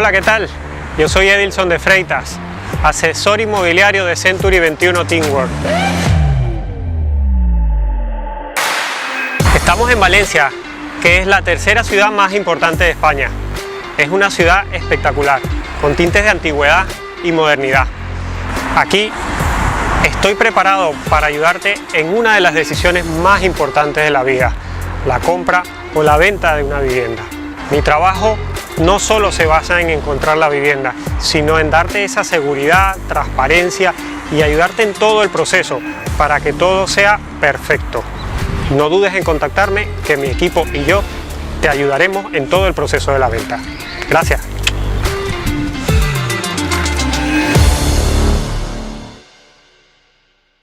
Hola, ¿qué tal? Yo soy Edilson de Freitas, asesor inmobiliario de Century 21 Teamwork. Estamos en Valencia, que es la tercera ciudad más importante de España. Es una ciudad espectacular, con tintes de antigüedad y modernidad. Aquí estoy preparado para ayudarte en una de las decisiones más importantes de la vida, la compra o la venta de una vivienda. Mi trabajo no solo se basa en encontrar la vivienda, sino en darte esa seguridad, transparencia y ayudarte en todo el proceso para que todo sea perfecto. No dudes en contactarme, que mi equipo y yo te ayudaremos en todo el proceso de la venta. Gracias.